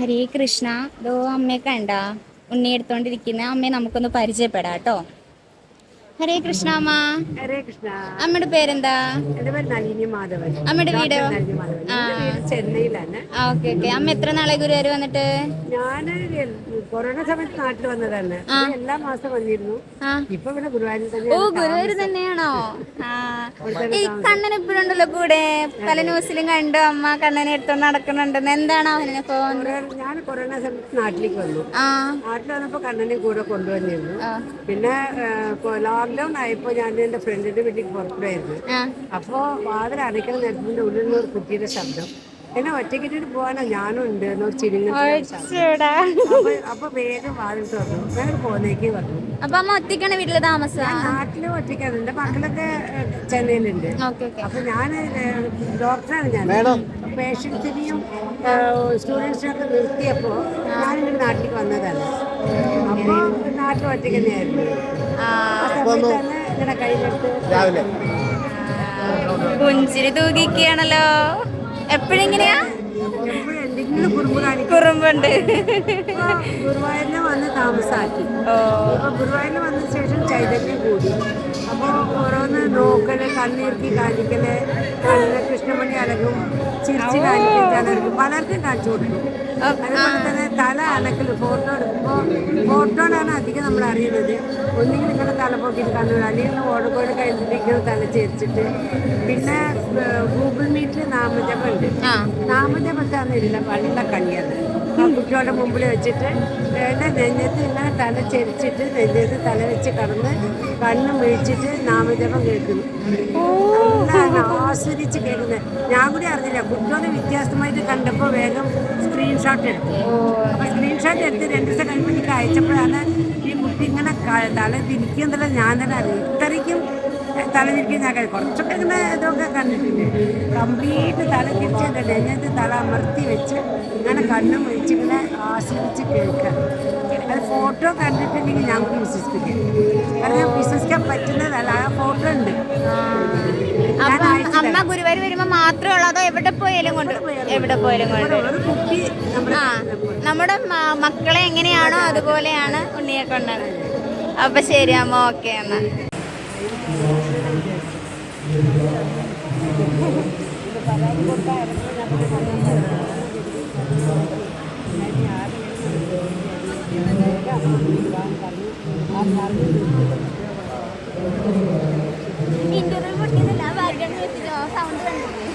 ഹരേ കൃഷ്ണ. ദോ അമ്മയെ കണ്ട ഉണ്ണി എടുത്തോണ്ടിരിക്കുന്ന അമ്മയെ നമുക്കൊന്ന് പരിചയപ്പെടാം കേട്ടോ. ഹരേ കൃഷ്ണ അമ്മ. ഹരേ കൃഷ്ണ. അമ്മയുടെ പേരെന്താ? എന്റെ പേര് നളിനി മാധവൻ. അമ്മയുടെ വീടോ? നളിനി മാധവൻ. ആ എന്റെ വീട് ചെന്നൈയിലാണ്. Okay okay. അമ്മ എത്ര നാളെ ഗുരുവായൂർ വന്നിട്ട്? ഞാന് കൊറോണ സമയത്ത് നാട്ടിൽ വന്നതാണ്. എല്ലാ മാസം വന്നിരുന്നു. ഇപ്പൊ ഇവിടെ ഗുരുവായൂരിൽ തന്നെ. ഓ, ഗുരുവായൂർ തന്നെയാണോ? ഈ കണ്ണൻ എപ്പോഴും ഉണ്ടല്ലോ കൂടെ, പല ന്യൂസിലും കണ്ടു അമ്മ കണ്ണനെ എടുത്തോണ്ട് നടക്കുന്നുണ്ടെന്ന്. എന്താണ് അവനിപ്പോ? ഞാൻ കൊറോണ സമയത്ത് നാട്ടിലേക്ക് വന്നു. നാട്ടിൽ വന്നപ്പോ കണ്ണനെ കൂടെ കൊണ്ടുവന്നിരുന്നു. പിന്നെ ലോക്ക്ഡൌൺ ആയപ്പോ ഞാൻ എന്റെ ഫ്രണ്ടിന്റെ വീട്ടിൽ പുറപ്പെടുമായിരുന്നു. അപ്പോ വാതിൽ അടയ്ക്കുന്ന നേരത്തിന്റെ ഉള്ളിൽ നിന്ന് ഒരു കുട്ടിയുടെ ശബ്ദം. എന്നെ ഒറ്റയ്ക്കിട്ട് പോകാനോ ഞാനും ഉണ്ട് എന്നൊരു ചിരിങ്ങ. അപ്പൊ വേഗം വാതിൽ തുറന്നു. ഞാൻ പോന്നേക്ക് പറഞ്ഞു. അപ്പൊ അമ്മ ഒറ്റയ്ക്കാണ് വീട്ടില് താമസം? നാട്ടില് ഒറ്റയ്ക്കാണ്. എന്റെ മക്കളൊക്കെ ചെന്നൈയിലുണ്ട്. അപ്പൊ ഞാൻ ഡോക്ടറാണ്. ഞാൻ പേഷ്യൻസിനെയും സ്റ്റുഡൻസിനൊക്കെ നിർത്തിയപ്പോ ഞാനിങ്ങനെ നാട്ടിലേക്ക് വന്നതാണ്. അപ്പൊ നാട്ടിൽ ഒറ്റയ്ക്ക് തന്നെയായിരുന്നു. ആ സമയത്ത് തന്നെ ഇങ്ങനെ കയ്യിലെടുത്ത് പുഞ്ചിരി തൂക്കിയാണല്ലോ. എപ്പോഴെങ്ങനെയാ? എപ്പോഴും എന്തെങ്കിലും കുറുമ്പുണ്ട്. ഗുരുവായൂരിനെ വന്ന് താമസാക്കി. അപ്പൊ ഗുരുവായൂരിൽ വന്ന ശേഷം ചൈതന്യം കൂടി. അപ്പോൾ ഓരോന്ന് നോക്കല്, കണ്ണീർക്കി കാണിക്കല്, കണ്ണ് കൃഷ്ണമണി അലകും, ചിരിച്ച് കാണിക്കും, പലർക്കും കാണിച്ചു കൊടുക്കും. അതുപോലെ തന്നെ തല അലക്കൽ, ഫോട്ടോ എടുക്കുമ്പോൾ ഫോട്ടോയിലാണ് അധികം നമ്മൾ അറിയുന്നത്. ഒന്നുകിൽ ഇങ്ങനെ തലപ്പൊക്കിയിട്ട് കണ്ണൂർ, അല്ലെങ്കിൽ ഓടക്കോട് കഴിഞ്ഞിട്ട് തല ചേരിച്ചിട്ട്. പിന്നെ ഗൂഗിൾ മീറ്റിൽ നാമജപം ഉണ്ട്. നാമജപത്താന്നില്ല, വെള്ള കളിയാണ്. ആ കുട്ടികളുടെ മുമ്പിൽ വെച്ചിട്ട് എൻ്റെ നെഞ്ഞത്ത് ഇങ്ങനെ തല ചെരിച്ചിട്ട് നെഞ്ഞത്ത് തല വെച്ച് കടന്ന് കണ്ണും വീഴ്ചിട്ട് നാമജപം കേൾക്കുന്നു. ആസ്വദിച്ച് കേൾക്കുന്നത്. ഞാൻ കൂടി അറിഞ്ഞില്ല. കുട്ടികളെ വ്യത്യാസമായിട്ട് കണ്ടപ്പോൾ വേഗം സ്ക്രീൻഷോട്ട് എടുത്തു. അപ്പോൾ സ്ക്രീൻഷോട്ട് എടുത്ത് 2 ദിവസം കഴിയുമ്പോൾ എനിക്ക് അയച്ചപ്പോഴാണ് ഈ കുട്ടി ഇങ്ങനെ തല തിരിക്കുന്നില്ല. ഞാൻ തന്നെ അറിയാം. ഇത്രയ്ക്കും തല തിരിക്കാൻ ഞാൻ കുറച്ചൊക്കെ ഇങ്ങനെ ഇതൊക്കെ കണ്ടിട്ടുണ്ട്. കംപ്ലീറ്റ് തല തിരിച്ച് നെഞ്ഞത്ത് തല അമർത്തി വെച്ച് ഇങ്ങനെ കണ്ണും വെച്ചിങ്ങനെ ആസ്വദിച്ച് കേൾക്കുക. അത് ഫോട്ടോ കണ്ടിട്ടുണ്ടെങ്കിൽ ഞാൻ കൂടി വിശ്വസിപ്പിക്കാം. കാരണം വിശ്വസിക്കാൻ പറ്റുന്നതല്ല. ആ ഫോട്ടോ ഉണ്ട്. അമ്മ ഗുരുവായൂർ വരുമ്പോ മാത്രമേ ഉള്ളൂ അതോ എവിടെ പോയാലും കൊണ്ട്? എവിടെ പോയാലും കൊണ്ട്. നമ്മുടെ മക്കളെ എങ്ങനെയാണോ അതുപോലെയാണ് ഉണ്ണിയെ കൊണ്ടാണ്. അപ്പൊ ശരി അമ്മ, ഓക്കെ എന്നാ. ഇന്റർവ്യൂ പൊട്ടിയതല്ല, ബാക്ക്ഗ്രൗണ്ട് വെച്ചിട്ടോ സൗണ്ട് കണ്ടില്ലേ?